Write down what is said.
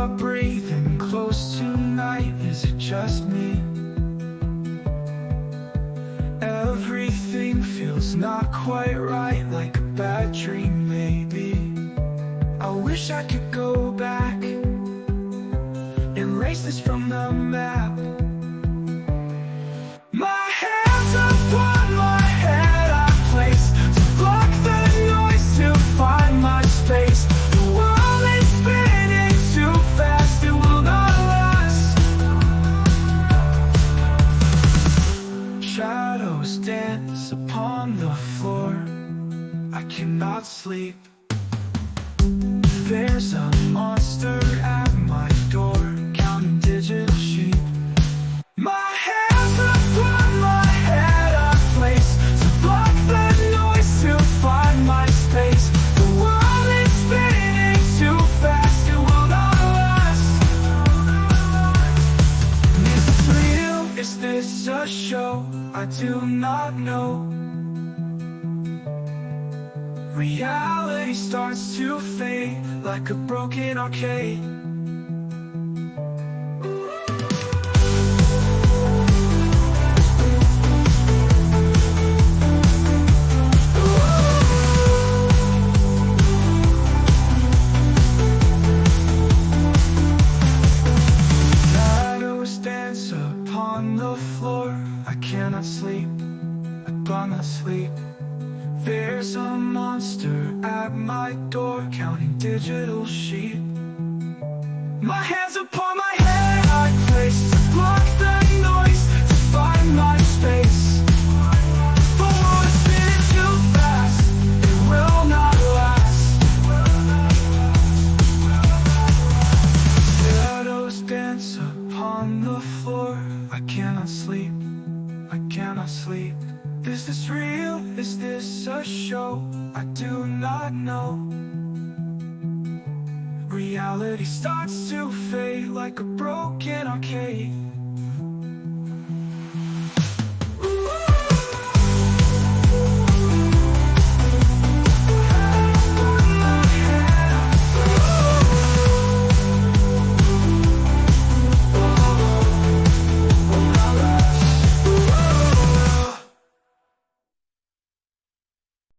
stop breathing close tonight? Is it just me? Everything feels not quite right, like a bad dream maybe. I wish I could go back, erase this from the map. My hands upon my head I place to block the noise, to find my space. The world is spinning too fast, it will not last. Shadows dance upon the floor, I cannot sleep. There's a monster at my door, counting digital sheep. My hands upon my head I place to block the noise, to find my space. The world is spinning too fast, it will not last. Is this real? Is this a show? I do not know. Reality starts to fade like a broken arcade. Shadows dance upon the floor, I cannot sleep, I cannot sleep. There's a monster at my door, counting digital sheep. My hands upon my head I place to block the noise, to find my space. The world is spinning too fast, it will not last. Shadows dance upon the floor, I cannot sleep, I cannot sleep. Is this real? Is this a show? I do not know. Reality starts to fade like a broken arcade.